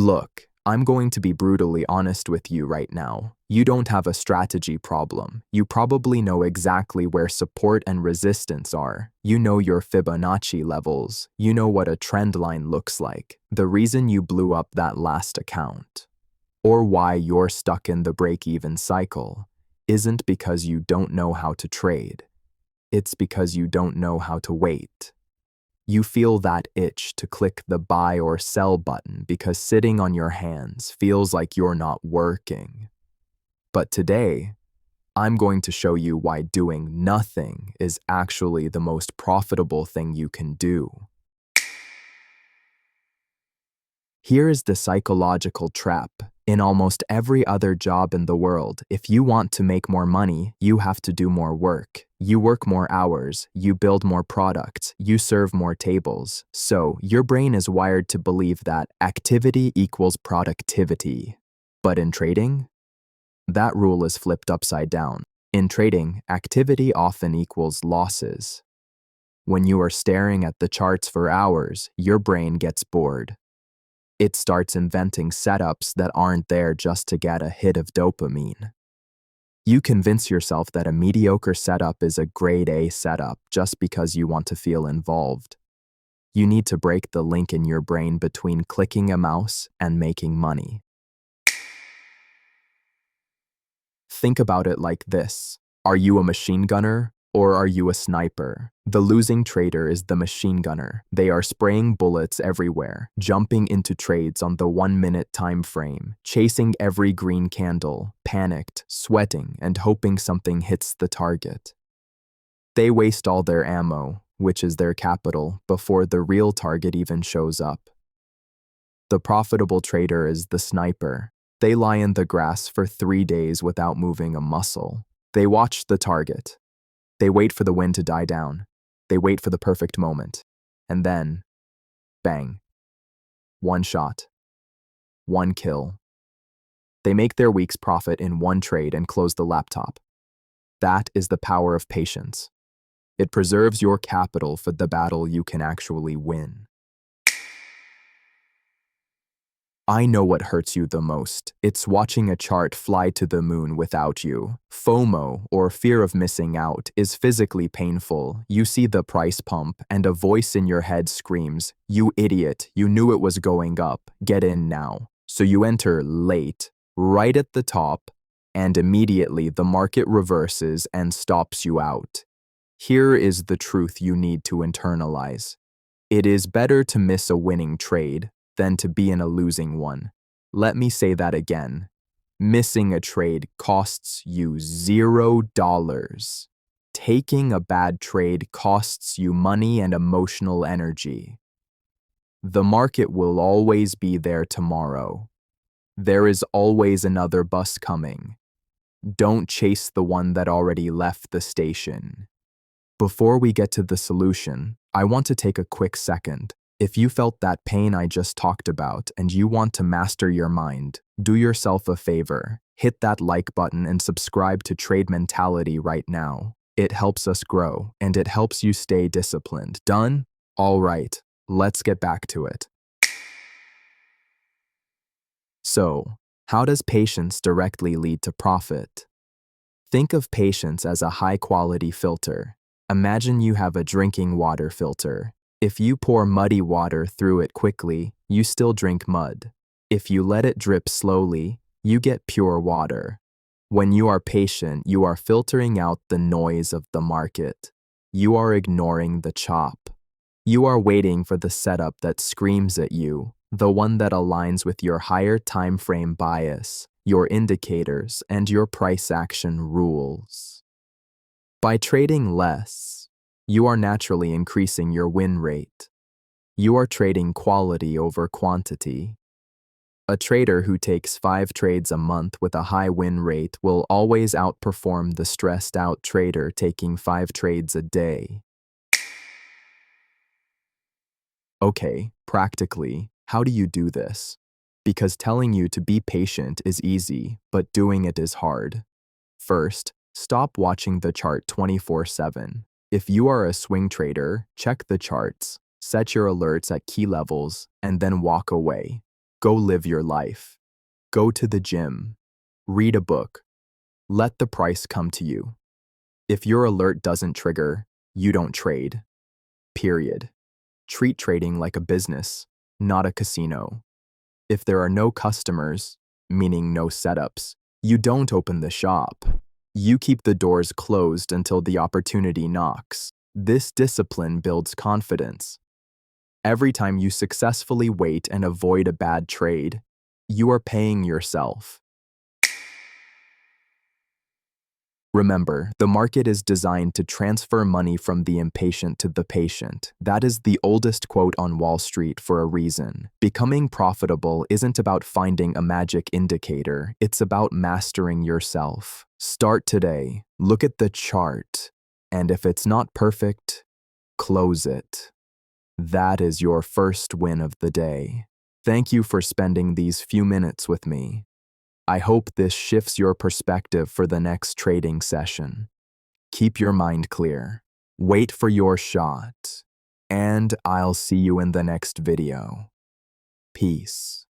Look, I'm going to be brutally honest with you right now. You don't have a strategy problem. You probably know exactly where support and resistance are. You know your Fibonacci levels. You know what a trend line looks like. The reason you blew up that last account, or why you're stuck in the break-even cycle, isn't because you don't know how to trade. It's because you don't know how to wait. You feel that itch to click the buy or sell button because sitting on your hands feels like you're not working. But today, I'm going to show you why doing nothing is actually the most profitable thing you can do. Here is the psychological trap. In almost every other job in the world, if you want to make more money, you have to do more work. You work more hours, you build more products, you serve more tables. So, your brain is wired to believe that activity equals productivity. But in trading, that rule is flipped upside down. In trading, activity often equals losses. When you are staring at the charts for hours, your brain gets bored. It starts inventing setups that aren't there just to get a hit of dopamine. You convince yourself that a mediocre setup is a grade A setup just because you want to feel involved. You need to break the link in your brain between clicking a mouse and making money. Think about it like this. Are you a machine gunner or are you a sniper? The losing trader is the machine gunner. They are spraying bullets everywhere, jumping into trades on the 1-minute time frame, chasing every green candle, panicked, sweating, and hoping something hits the target. They waste all their ammo, which is their capital, before the real target even shows up. The profitable trader is the sniper. They lie in the grass for 3 days without moving a muscle. They watch the target. They wait for the wind to die down. They wait for the perfect moment. And then, bang. One shot. One kill. They make their week's profit in one trade and close the laptop. That is the power of patience. It preserves your capital for the battle you can actually win. I know what hurts you the most. It's watching a chart fly to the moon without you. FOMO, or fear of missing out, is physically painful. You see the price pump, and a voice in your head screams, "You idiot, you knew it was going up. Get in now." So you enter late, right at the top, and immediately the market reverses and stops you out. Here is the truth you need to internalize. It is better to miss a winning trade than to be in a losing one. Let me say that again. Missing a trade costs you $0. Taking a bad trade costs you money and emotional energy. The market will always be there tomorrow. There is always another bus coming. Don't chase the one that already left the station. Before we get to the solution, I want to take a quick second. If you felt that pain I just talked about and you want to master your mind, do yourself a favor. Hit that like button and subscribe to Trade Mentality right now. It helps us grow and it helps you stay disciplined. Done? All right, let's get back to it. So, how does patience directly lead to profit? Think of patience as a high-quality filter. Imagine you have a drinking water filter. If you pour muddy water through it quickly, you still drink mud. If you let it drip slowly, you get pure water. When you are patient, you are filtering out the noise of the market. You are ignoring the chop. You are waiting for the setup that screams at you, the one that aligns with your higher time frame bias, your indicators, and your price action rules. By trading less, you are naturally increasing your win rate. You are trading quality over quantity. A trader who takes 5 trades a month with a high win rate will always outperform the stressed-out trader taking 5 trades a day. Okay, practically, how do you do this? Because telling you to be patient is easy, but doing it is hard. First, stop watching the chart 24/7. If you are a swing trader, check the charts, set your alerts at key levels, and then walk away. Go live your life. Go to the gym. Read a book. Let the price come to you. If your alert doesn't trigger, you don't trade. Period. Treat trading like a business, not a casino. If there are no customers, meaning no setups, you don't open the shop. You keep the doors closed until the opportunity knocks. This discipline builds confidence. Every time you successfully wait and avoid a bad trade, you are paying yourself. Remember, the market is designed to transfer money from the impatient to the patient. That is the oldest quote on Wall Street for a reason. Becoming profitable isn't about finding a magic indicator, it's about mastering yourself. Start today, look at the chart, and if it's not perfect, close it. That is your first win of the day. Thank you for spending these few minutes with me. I hope this shifts your perspective for the next trading session. Keep your mind clear. Wait for your shot. And I'll see you in the next video. Peace.